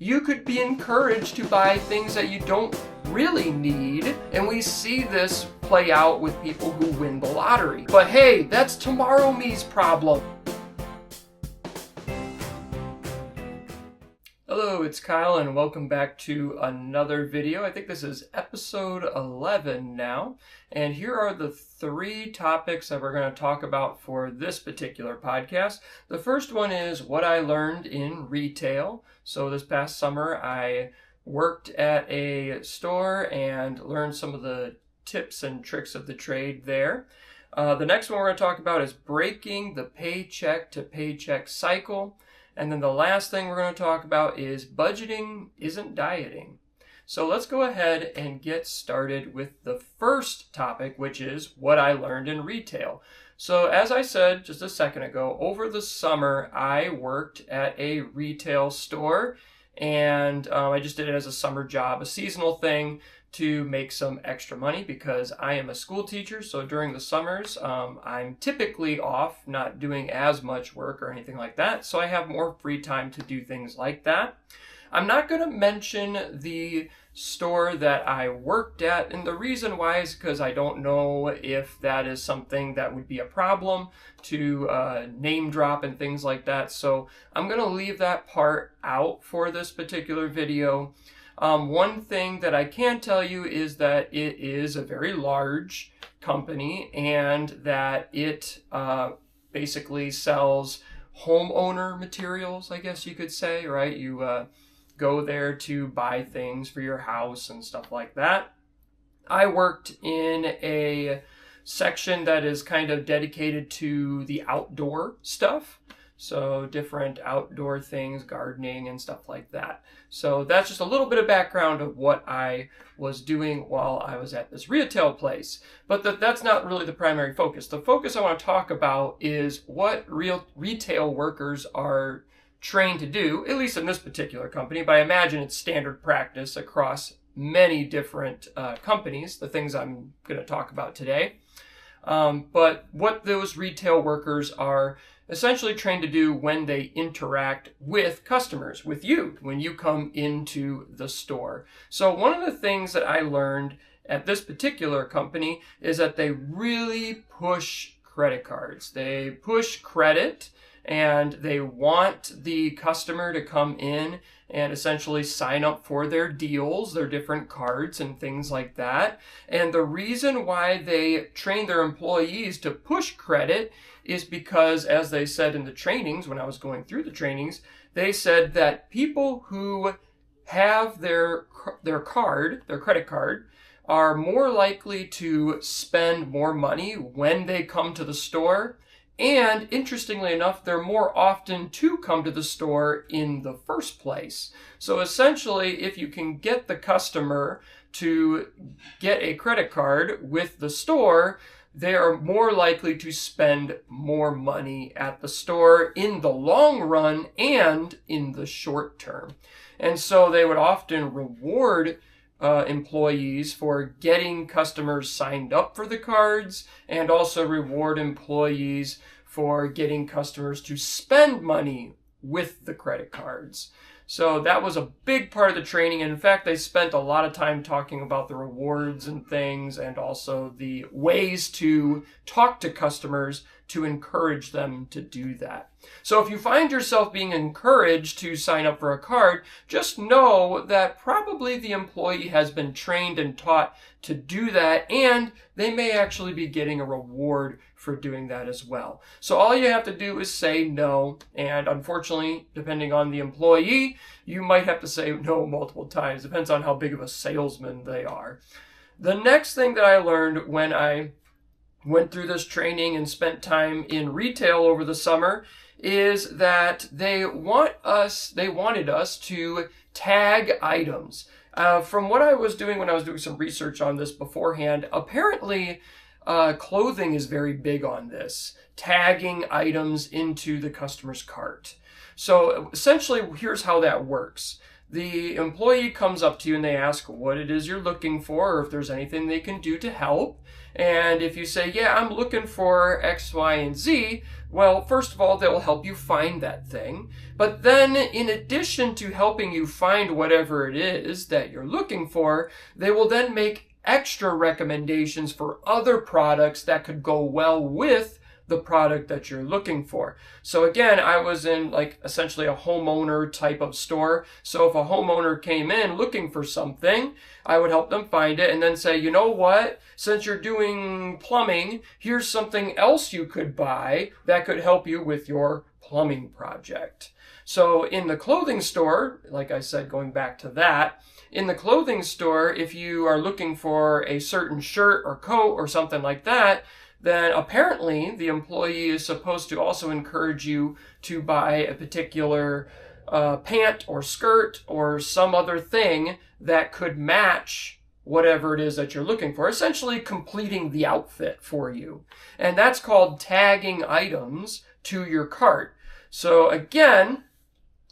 You could be encouraged to buy things that you don't really need, and we see this play out with people who win the lottery. But hey, that's tomorrow me's problem. Hello, it's Kyle and welcome back to another video. I think this is episode 11 now, and here are the 3 topics that we're going to talk about for this particular podcast. The first one is what I learned in retail. So this past summer I worked at a store and learned some of the tips and tricks of the trade there. The next one we're going to talk about is breaking the paycheck to paycheck cycle. And then the last thing we're going to talk about is budgeting isn't dieting. So let's go ahead and get started with the first topic, which is what I learned in retail. So as I said just a second ago, over the summer I worked at a retail store, and I just did it as a summer job, a seasonal thing to make some extra money because I am a school teacher. So during the summers, I'm typically off, not doing as much work or anything like that. So I have more free time to do things like that. I'm not going to mention the store that I worked at, and the reason why is because I don't know if that is something that would be a problem to name drop and things like that. So I'm going to leave that part out for this particular video. One thing that I can tell you is that it is a very large company and that it basically sells homeowner materials, I guess you could say, right? You go there to buy things for your house and stuff like that. I worked in a section that is kind of dedicated to the outdoor stuff. So different outdoor things, gardening and stuff like that. So that's just a little bit of background of what I was doing while I was at this retail place. But that's not really the primary focus. The focus I want to talk about is what real retail workers are trained to do, at least in this particular company, but I imagine it's standard practice across many different companies, the things I'm going to talk about today. But what those retail workers are essentially trained to do when they interact with customers, with you, when you come into the store. So one of the things that I learned at this particular company is that they really push credit cards. They push credit and they want the customer to come in and essentially sign up for their deals, their different cards and things like that. And the reason why they train their employees to push credit is because, as they said in the trainings, when I was going through the trainings, they said that people who have their credit card, are more likely to spend more money when they come to the store. And interestingly enough, they're more often to come to the store in the first place. So essentially, if you can get the customer to get a credit card with the store, they are more likely to spend more money at the store in the long run and in the short term. And so they would often reward employees for getting customers signed up for the cards and also reward employees for getting customers to spend money with the credit cards. So that was a big part of the training. And in fact, they spent a lot of time talking about the rewards and things and also the ways to talk to customers to encourage them to do that. So if you find yourself being encouraged to sign up for a card, just know that probably the employee has been trained and taught to do that, and they may actually be getting a reward for doing that as well. So all you have to do is say no, and unfortunately, depending on the employee, you might have to say no multiple times. Depends on how big of a salesman they are. The next thing that I learned when I went through this training and spent time in retail over the summer is that they wanted us to tag items. From what I was doing when I was doing some research on this beforehand, apparently clothing is very big on this, tagging items into the customer's cart. So essentially, here's how that works. the employee comes up to you and they ask what it is you're looking for, or if there's anything they can do to help. And if you say, yeah, I'm looking for X, Y, and Z, well, first of all, they'll help you find that thing. But then, in addition to helping you find whatever it is that you're looking for, they will then make extra recommendations for other products that could go well with the product that you're looking for. So again, I was in like essentially a homeowner type of store. So if a homeowner came in looking for something, I would help them find it and then say, you know what, since you're doing plumbing, here's something else you could buy that could help you with your plumbing project. So in the clothing store, like I said, going back to that, in the clothing store, if you are looking for a certain shirt or coat or something like that, then apparently the employee is supposed to also encourage you to buy a particular pant or skirt or some other thing that could match whatever it is that you're looking for, essentially completing the outfit for you. And that's called tagging items to your cart. So again,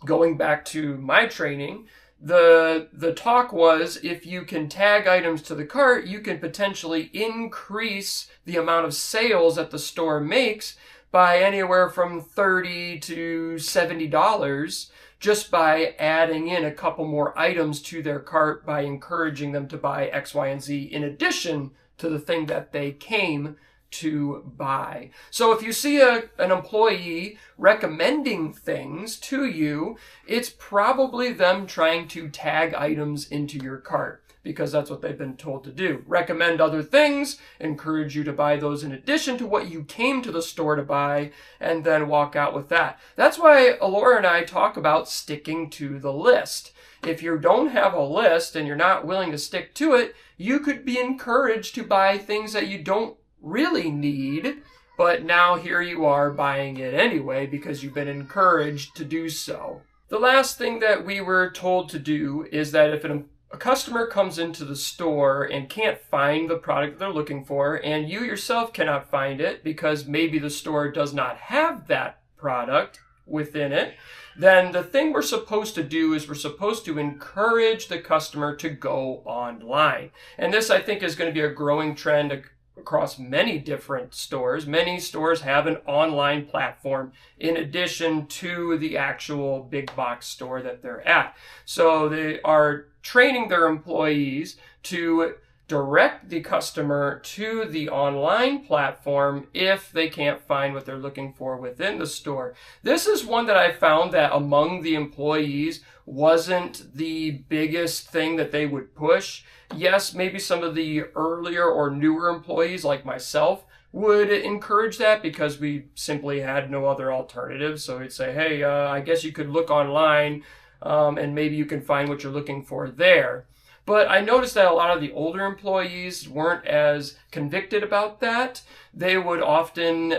going back to my training, the talk was if you can tag items to the cart, you can potentially increase the amount of sales that the store makes by anywhere from $30 to $70 just by adding in a couple more items to their cart by encouraging them to buy X, Y, and Z in addition to the thing that they came to buy. So if you see an employee recommending things to you, it's probably them trying to tag items into your cart because that's what they've been told to do. Recommend other things, encourage you to buy those in addition to what you came to the store to buy, and then walk out with that. That's why Alora and I talk about sticking to the list. If you don't have a list and you're not willing to stick to it, you could be encouraged to buy things that you don't really need, but now here you are buying it anyway because you've been encouraged to do so. The last thing that we were told to do is that if a customer comes into the store and can't find the product they're looking for, and you yourself cannot find it because maybe the store does not have that product within it, then the thing we're supposed to do is we're supposed to encourage the customer to go online. And this, I think, is going to be a growing trend across many different stores. Many stores have an online platform in addition to the actual big box store that they're at. So they are training their employees to direct the customer to the online platform if they can't find what they're looking for within the store. This is one that I found that among the employees wasn't the biggest thing that they would push. Yes, maybe some of the earlier or newer employees like myself would encourage that because we simply had no other alternative. So we'd say, hey, I guess you could look online and maybe you can find what you're looking for there. But I noticed that a lot of the older employees weren't as convicted about that. They would often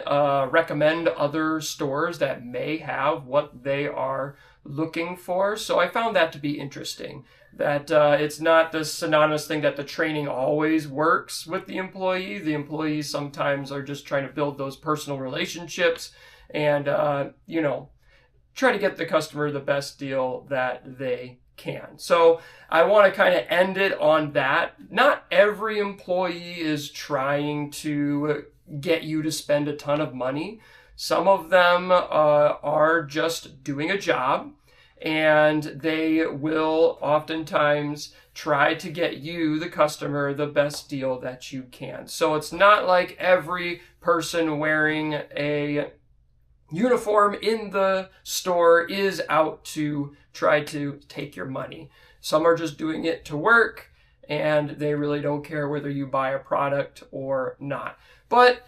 recommend other stores that may have what they are looking for. So I found that to be interesting, that it's not the synonymous thing that the training always works with the employee. The employees sometimes are just trying to build those personal relationships and, try to get the customer the best deal that they can. So I want to kind of end it on that. Not every employee is trying to get you to spend a ton of money. Some of them are just doing a job, and they will oftentimes try to get you, the customer, the best deal that you can. So it's not like every person wearing a uniform in the store is out to try to take your money. Some are just doing it to work, and they really don't care whether you buy a product or not. But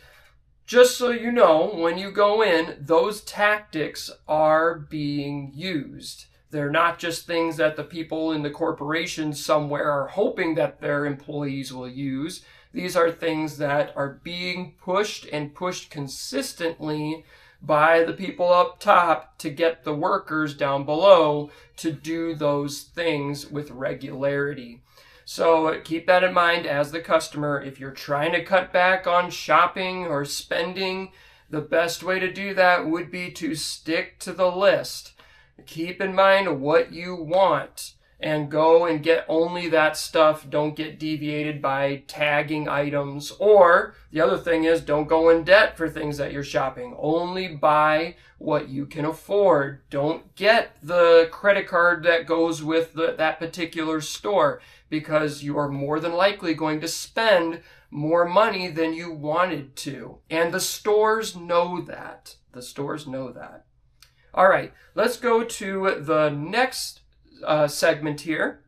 just so you know, when you go in, those tactics are being used. They're not just things that the people in the corporation somewhere are hoping that their employees will use. These are things that are being pushed and pushed consistently by the people up top to get the workers down below to do those things with regularity. So keep that in mind as the customer. If you're trying to cut back on shopping or spending, the best way to do that would be to stick to the list. Keep in mind what you want. and go and get only that stuff. Don't get deviated by tagging items. Or the other thing is, don't go in debt for things that you're shopping. Only buy what you can afford. Don't get the credit card that goes with that particular store, because you are more than likely going to spend more money than you wanted to. And the stores know that. The stores know that. All right, let's go to the next segment here.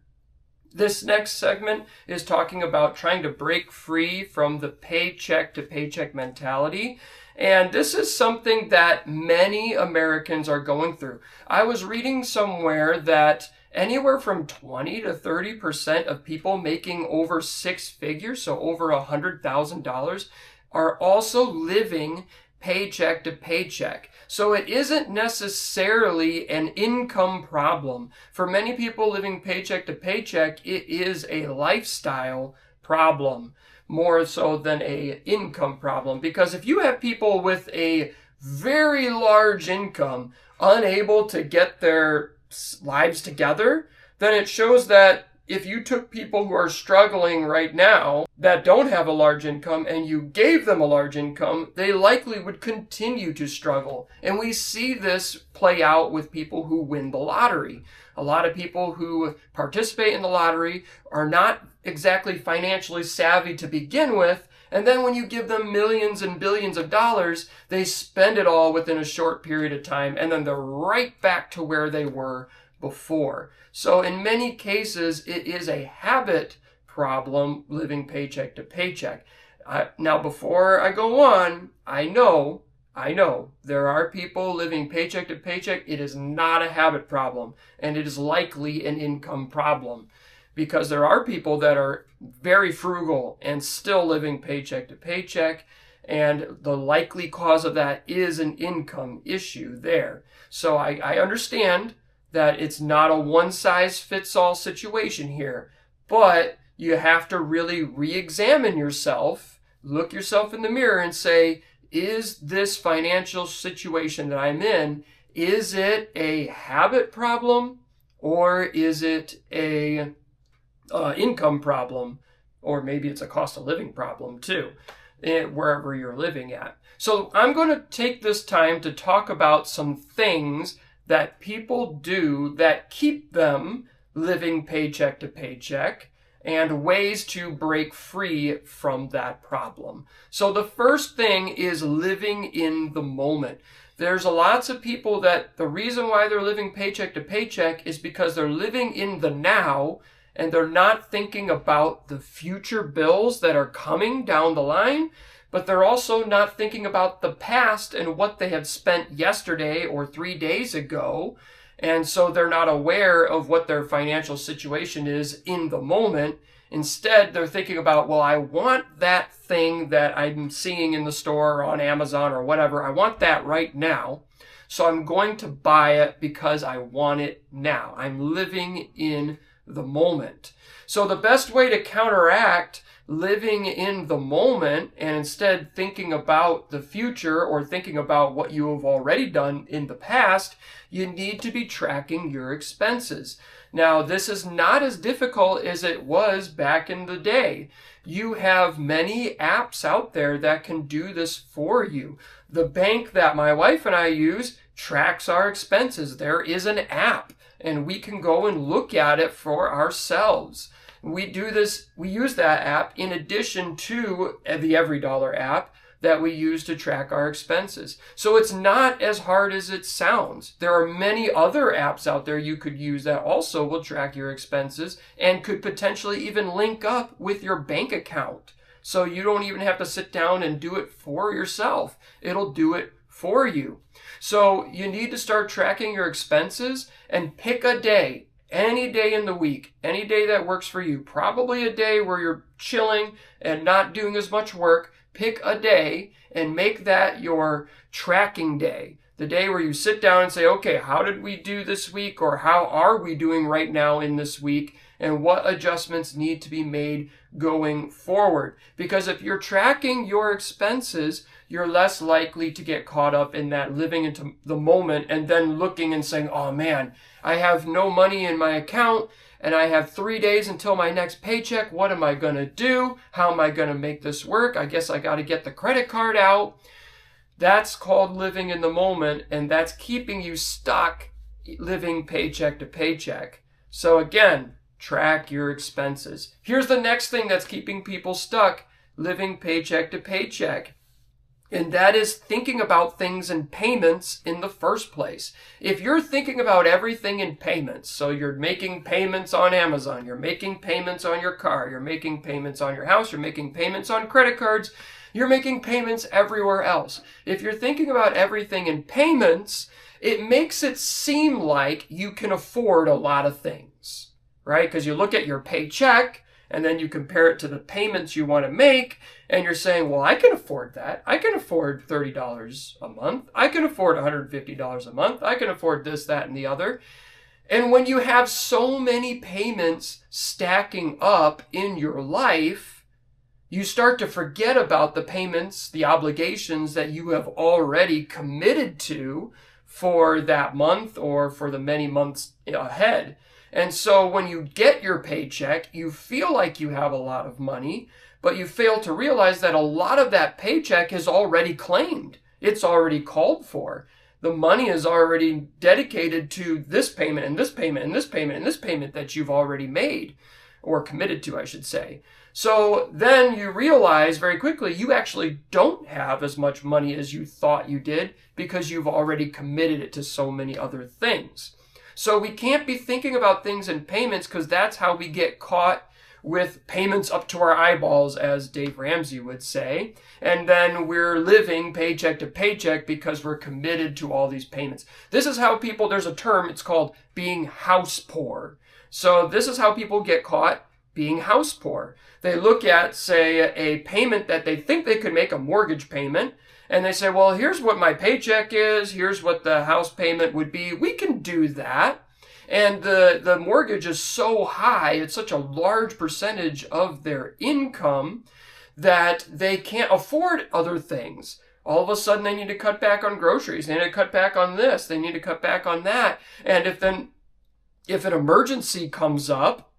This next segment is talking about trying to break free from the paycheck to paycheck mentality. And this is something that many Americans are going through. I was reading somewhere that anywhere from 20 to 30% of people making over six figures, so over $100,000, are also living paycheck to paycheck. So it isn't necessarily an income problem. For many people living paycheck to paycheck, it is a lifestyle problem more so than an income problem. Because if you have people with a very large income unable to get their lives together, then it shows that if you took people who are struggling right now that don't have a large income and you gave them a large income, they likely would continue to struggle. And we see this play out with people who win the lottery. A lot of people who participate in the lottery are not exactly financially savvy to begin with. And then when you give them millions and billions of dollars, they spend it all within a short period of time. And then they're right back to where they were before. So in many cases, it is a habit problem living paycheck to paycheck. Now, before I go on, I know there are people living paycheck to paycheck. It is not a habit problem, and it is likely an income problem, because there are people that are very frugal and still living paycheck to paycheck, and the likely cause of that is an income issue there. So I understand that it's not a one-size-fits-all situation here, but you have to really re-examine yourself, look yourself in the mirror and say, is this financial situation that I'm in, is it a habit problem, or is it a income problem, or maybe it's a cost of living problem too, wherever you're living at. So I'm going to take this time to talk about some things that people do that keep them living paycheck to paycheck, and ways to break free from that problem. So the first thing is living in the moment. There's lots of people that the reason why they're living paycheck to paycheck is because they're living in the now, and they're not thinking about the future bills that are coming down the line, but they're also not thinking about the past and what they have spent yesterday or 3 days ago. And so they're not aware of what their financial situation is in the moment. Instead, they're thinking about, well, I want that thing that I'm seeing in the store or on Amazon or whatever. I want that right now. So I'm going to buy it because I want it now. I'm living in the moment. So the best way to counteract living in the moment and instead thinking about the future or thinking about what you have already done in the past, you need to be tracking your expenses. Now, this is not as difficult as it was back in the day. You have many apps out there that can do this for you. The bank that my wife and I use tracks our expenses. There is an app, and we can go and look at it for ourselves. We use that app in addition to the Every Dollar app that we use to track our expenses. So it's not as hard as it sounds. There are many other apps out there you could use that also will track your expenses and could potentially even link up with your bank account. So you don't even have to sit down and do it for yourself. It'll do it for you. So you need to start tracking your expenses and pick a day. Any day in the week, any day that works for you, probably a day where you're chilling and not doing as much work. Pick a day and make that your tracking day. The day where you sit down and say, okay, how did we do this week, or how are we doing right now in this week, and what adjustments need to be made going forward. Because if you're tracking your expenses, you're less likely to get caught up in that living into the moment and then looking and saying, oh man, I have no money in my account and I have 3 days until my next paycheck. What am I going to do? How am I going to make this work? I guess I got to get the credit card out. That's called living in the moment, and that's keeping you stuck living paycheck to paycheck. So again, track your expenses. Here's the next thing that's keeping people stuck living paycheck to paycheck. And that is thinking about things in payments in the first place. If you're thinking about everything in payments, so you're making payments on Amazon, you're making payments on your car, you're making payments on your house, you're making payments on credit cards, you're making payments everywhere else. If you're thinking about everything in payments, it makes it seem like you can afford a lot of things, right? Because you look at your paycheck, and then you compare it to the payments you want to make, and you're saying, well, I can afford that. I can afford $30 a month. I can afford $150 a month. I can afford this, that, and the other. And when you have so many payments stacking up in your life, you start to forget about the payments, the obligations that you have already committed to for that month or for the many months ahead. And so when you get your paycheck, you feel like you have a lot of money, but you fail to realize that a lot of that paycheck is already claimed. It's already called for. The money is already dedicated to this payment and this payment and this payment and this payment that you've already made, or committed to, I should say. So then you realize very quickly you actually don't have as much money as you thought you did because you've already committed it to so many other things. So we can't be thinking about things in payments because that's how we get caught with payments up to our eyeballs, as Dave Ramsey would say. And then we're living paycheck to paycheck because we're committed to all these payments. This is how people, there's a term, it's called being house poor. So this is how people get caught being house poor. They look at, say, a payment that they think they could make, a mortgage payment, and they say, well, here's what my paycheck is. Here's what the house payment would be. We can do that. And the mortgage is so high, it's such a large percentage of their income that they can't afford other things. All of a sudden, they need to cut back on groceries. They need to cut back on this. They need to cut back on that. And if an emergency comes up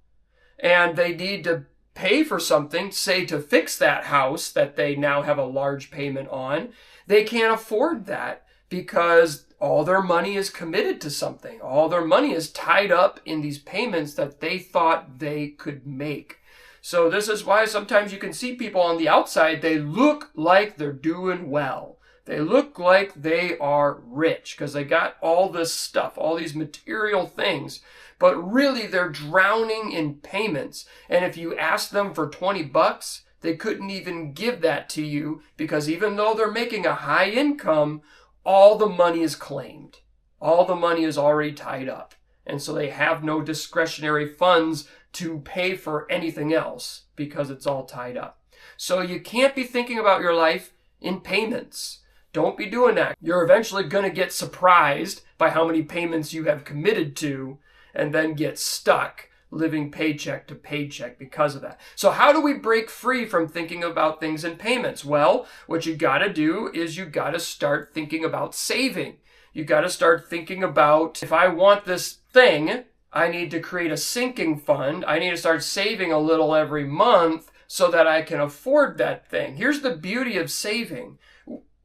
and they need to pay for something, say to fix that house that they now have a large payment on, they can't afford that because all their money is committed to something. All their money is tied up in these payments that they thought they could make. So this is why sometimes you can see people on the outside, they look like they're doing well. They look like they are rich because they got all this stuff, all these material things. But really, they're drowning in payments. And if you ask them for $20, they couldn't even give that to you because even though they're making a high income, all the money is claimed. All the money is already tied up. And so they have no discretionary funds to pay for anything else because it's all tied up. So you can't be thinking about your life in payments. Don't be doing that. You're eventually going to get surprised by how many payments you have committed to and then get stuck living paycheck to paycheck because of that. So how do we break free from thinking about things in payments? Well, what you got to do is you got to start thinking about saving. You got to start thinking about, if I want this thing, I need to create a sinking fund. I need to start saving a little every month so that I can afford that thing. Here's the beauty of saving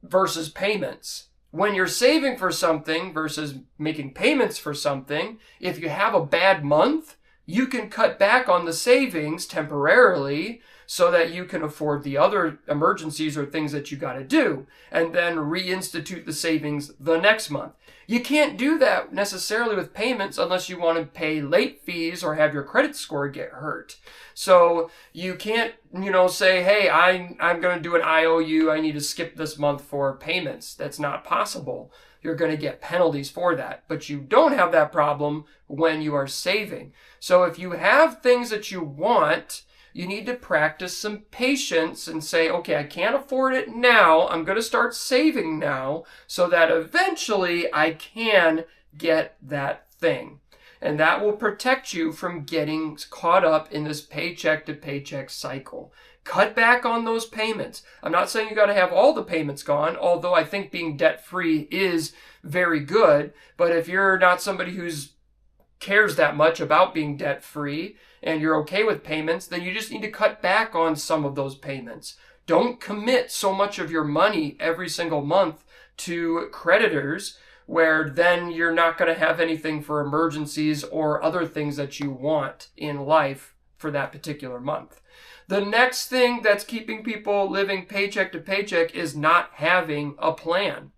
versus payments. When you're saving for something versus making payments for something, if you have a bad month, you can cut back on the savings temporarily so that you can afford the other emergencies or things that you got to do, and then reinstitute the savings the next month. You can't do that necessarily with payments unless you want to pay late fees or have your credit score get hurt. So you can't, say, hey, I'm going to do an IOU. I need to skip this month for payments. That's not possible. You're going to get penalties for that. But you don't have that problem when you are saving. So if you have things that you want, you need to practice some patience and say, okay, I can't afford it now. I'm going to start saving now so that eventually I can get that thing. And that will protect you from getting caught up in this paycheck to paycheck cycle. Cut back on those payments. I'm not saying you got to have all the payments gone, although I think being debt-free is very good. But if you're not somebody who's cares that much about being debt free and you're okay with payments, then you just need to cut back on some of those payments. Don't commit so much of your money every single month to creditors where then you're not going to have anything for emergencies or other things that you want in life for that particular month. The next thing that's keeping people living paycheck to paycheck is not having a plan.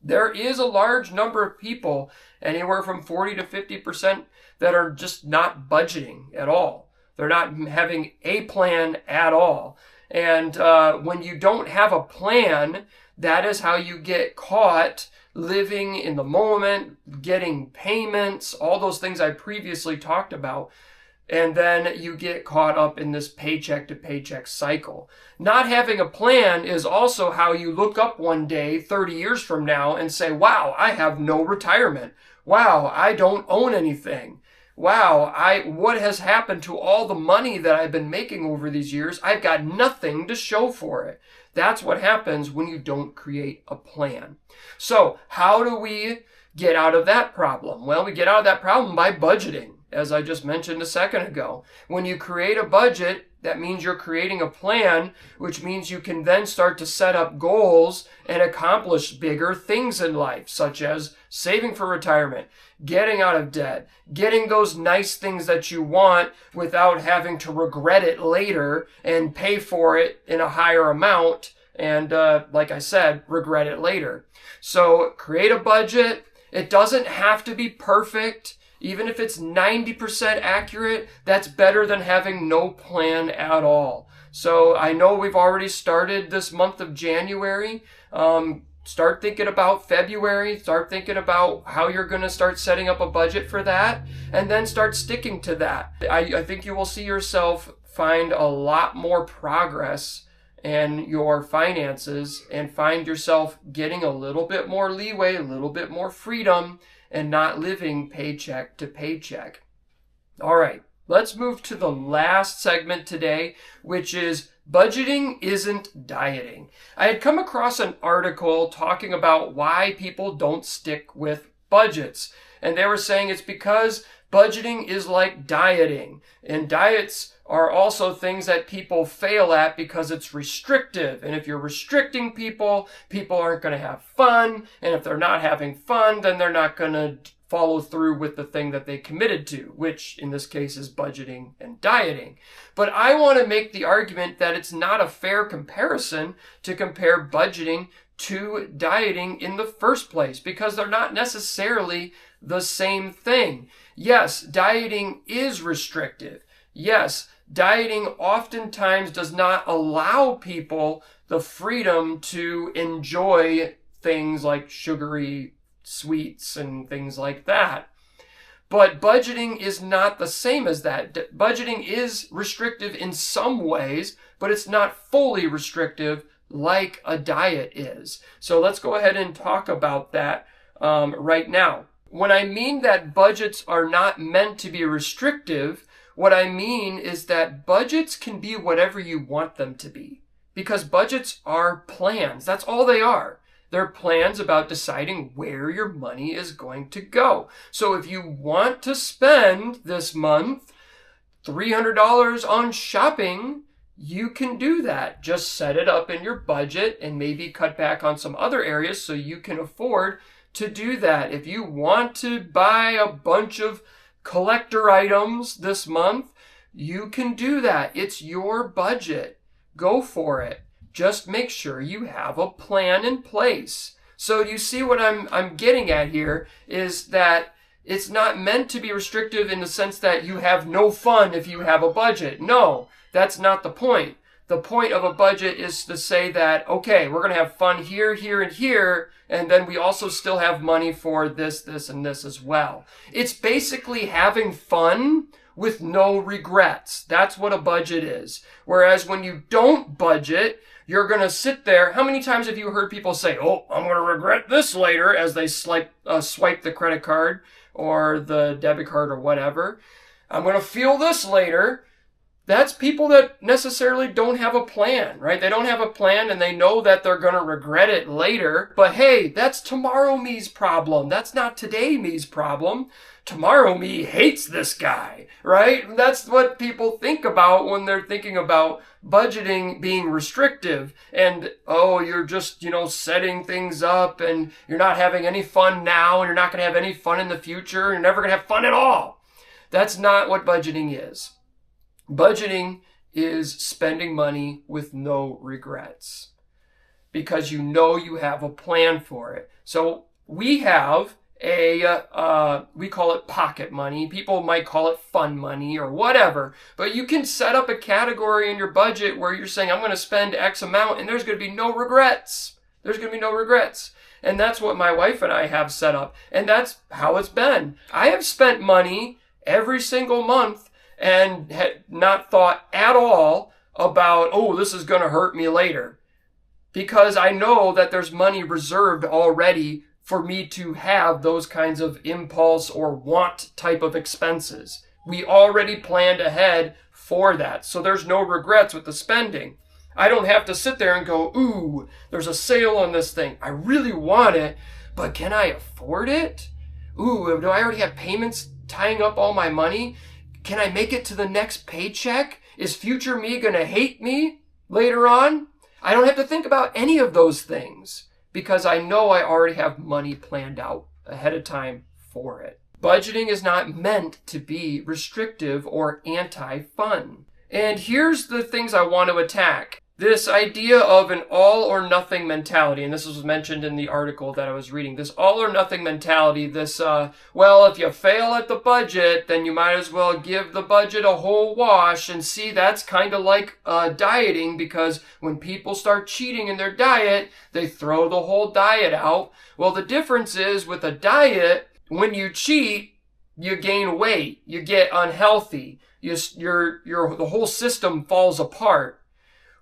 There is a large number of people, anywhere from 40 to 50%, that are just not budgeting at all. They're not having a plan at all. And when you don't have a plan, that is how you get caught living in the moment, getting payments, all those things I previously talked about. And then you get caught up in this paycheck to paycheck cycle. Not having a plan is also how you look up one day 30 years from now and say, wow, I have no retirement. Wow, I don't own anything. Wow, what has happened to all the money that I've been making over these years? I've got nothing to show for it. That's what happens when you don't create a plan. So how do we get out of that problem? Well, we get out of that problem by budgeting, as I just mentioned a second ago. When you create a budget, that means you're creating a plan, which means you can then start to set up goals and accomplish bigger things in life, such as saving for retirement, getting out of debt, getting those nice things that you want without having to regret it later and pay for it in a higher amount and, like I said, regret it later. So create a budget. It doesn't have to be perfect. Even if it's 90% accurate, that's better than having no plan at all. So I know we've already started this month of January. Start thinking about February. Start thinking about how you're going to start setting up a budget for that, and then start sticking to that. I think you will see yourself find a lot more progress in your finances and find yourself getting a little bit more leeway, a little bit more freedom, and not living paycheck to paycheck. All right, let's move to the last segment today, which is budgeting isn't dieting. I had come across an article talking about why people don't stick with budgets. And they were saying it's because budgeting is like dieting. And diets are also things that people fail at because it's restrictive. And if you're restricting people, people aren't going to have fun. And if they're not having fun, then they're not going to follow through with the thing that they committed to, which in this case is budgeting and dieting. But I want to make the argument that it's not a fair comparison to compare budgeting to dieting in the first place, because they're not necessarily the same thing. Yes, dieting is restrictive. Yes, dieting oftentimes does not allow people the freedom to enjoy things like sugary sweets and things like that. But budgeting is not the same as that. Budgeting is restrictive in some ways, but it's not fully restrictive like a diet is. So let's go ahead and talk about that right now. When I mean that budgets are not meant to be restrictive, what I mean is that budgets can be whatever you want them to be, because budgets are plans. That's all they are. They're plans about deciding where your money is going to go. So if you want to spend this month $300 on shopping, you can do that. Just set it up in your budget and maybe cut back on some other areas so you can afford to do that. If you want to buy a bunch of collector items this month, you can do that. It's your budget. Go for it. Just make sure you have a plan in place. So you see what I'm getting at here is that it's not meant to be restrictive in the sense that you have no fun if you have a budget. No, that's not the point. The point of a budget is to say that, okay, we're going to have fun here, here, and here, and then we also still have money for this, this, and this as well. It's basically having fun with no regrets. That's what a budget is. Whereas when you don't budget, you're going to sit there. How many times have you heard people say, oh, I'm going to regret this later, as they swipe the credit card or the debit card or whatever. I'm going to feel this later. That's people that necessarily don't have a plan, right? They don't have a plan and they know that they're going to regret it later. But hey, that's tomorrow me's problem. That's not today me's problem. Tomorrow me hates this guy, right? That's what people think about when they're thinking about budgeting being restrictive. And, oh, you're just, setting things up and you're not having any fun now and you're not going to have any fun in the future. And you're never going to have fun at all. That's not what budgeting is. Budgeting is spending money with no regrets because you have a plan for it. So we have we call it pocket money. People might call it fun money or whatever, but you can set up a category in your budget where you're saying, I'm going to spend X amount and there's going to be no regrets. There's going to be no regrets. And that's what my wife and I have set up. And that's how it's been. I have spent money every single month and had not thought at all about, oh, this is going to hurt me later. Because I know that there's money reserved already for me to have those kinds of impulse or want type of expenses. We already planned ahead for that. So there's no regrets with the spending. I don't have to sit there and go, ooh, there's a sale on this thing. I really want it, but can I afford it? Ooh, do I already have payments tying up all my money? Can I make it to the next paycheck? Is future me going to hate me later on? I don't have to think about any of those things because I know I already have money planned out ahead of time for it. Budgeting is not meant to be restrictive or anti-fun. And here's the things I want to attack. This idea of an all or nothing mentality, and this was mentioned in the article that I was reading, this all or nothing mentality, this, well, if you fail at the budget, then you might as well give the budget a whole wash. And see, that's kind of like dieting, because when people start cheating in their diet, they throw the whole diet out. Well, the difference is with a diet, when you cheat, you gain weight, you get unhealthy, the whole system falls apart.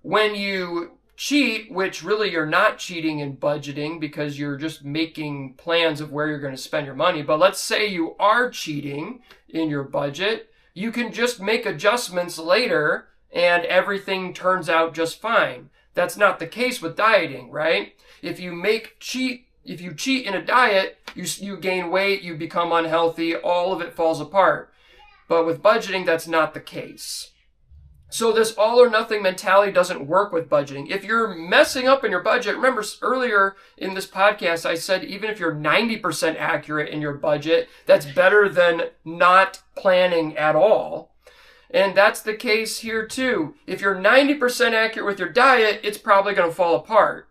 When you cheat, which really you're not cheating in budgeting because you're just making plans of where you're going to spend your money. But let's say you are cheating in your budget. You can just make adjustments later and everything turns out just fine. That's not the case with dieting, right? If you cheat in a diet, you gain weight, you become unhealthy, all of it falls apart. But with budgeting, that's not the case. So this all or nothing mentality doesn't work with budgeting. If you're messing up in your budget, remember earlier in this podcast, I said even if you're 90% accurate in your budget, that's better than not planning at all. And that's the case here too. If you're 90% accurate with your diet, it's probably going to fall apart.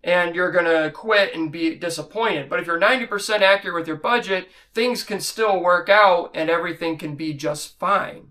And you're going to quit and be disappointed. But if you're 90% accurate with your budget, things can still work out and everything can be just fine.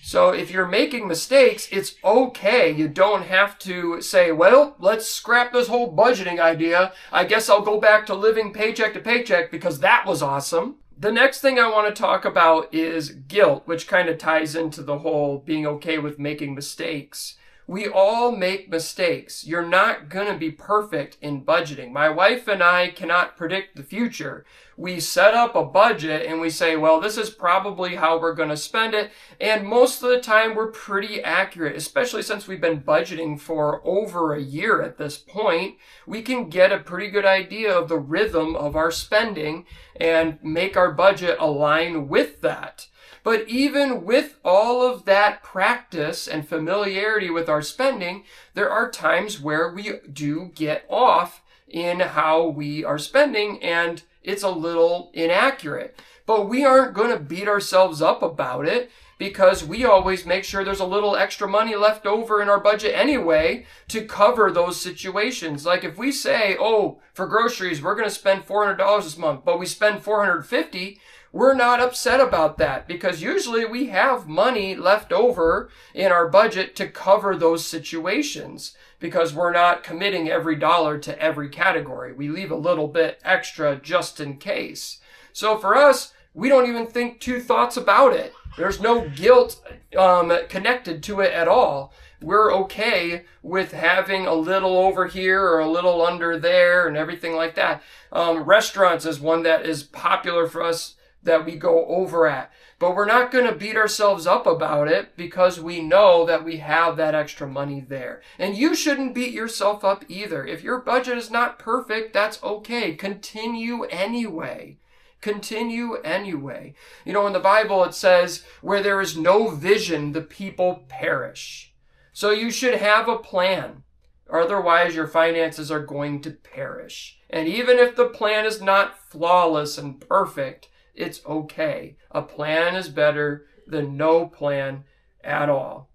So if you're making mistakes, it's okay. You don't have to say, well, let's scrap this whole budgeting idea. I guess I'll go back to living paycheck to paycheck because that was awesome. The next thing I want to talk about is guilt, which kind of ties into the whole being okay with making mistakes. We all make mistakes. You're not going to be perfect in budgeting. My wife and I cannot predict the future. We set up a budget and we say, well, this is probably how we're going to spend it. And most of the time we're pretty accurate, especially since we've been budgeting for over a year at this point. We can get a pretty good idea of the rhythm of our spending and make our budget align with that. But even with all of that practice and familiarity with our spending, there are times where we do get off in how we are spending and it's a little inaccurate. But we aren't going to beat ourselves up about it because we always make sure there's a little extra money left over in our budget anyway to cover those situations. Like if we say, oh, for groceries, we're going to spend $400 this month, but we spend $450, we're not upset about that because usually we have money left over in our budget to cover those situations because we're not committing every dollar to every category. We leave a little bit extra just in case. So for us, we don't even think two thoughts about it. There's no guilt connected to it at all. We're okay with having a little over here or a little under there and everything like that. Restaurants is one that is popular for us that we go over at. But we're not going to beat ourselves up about it because we know that we have that extra money there. And you shouldn't beat yourself up either. If your budget is not perfect, that's okay. Continue anyway. Continue anyway. You know, in the Bible it says, where there is no vision, the people perish. So you should have a plan. Otherwise, your finances are going to perish. And even if the plan is not flawless and perfect, it's okay. A plan is better than no plan at all.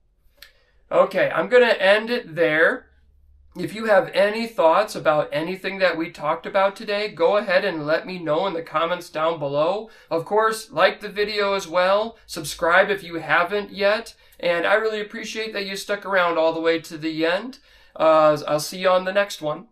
Okay, I'm going to end it there. If you have any thoughts about anything that we talked about today, go ahead and let me know in the comments down below. Of course, like the video as well. Subscribe if you haven't yet. And I really appreciate that you stuck around all the way to the end. I'll see you on the next one.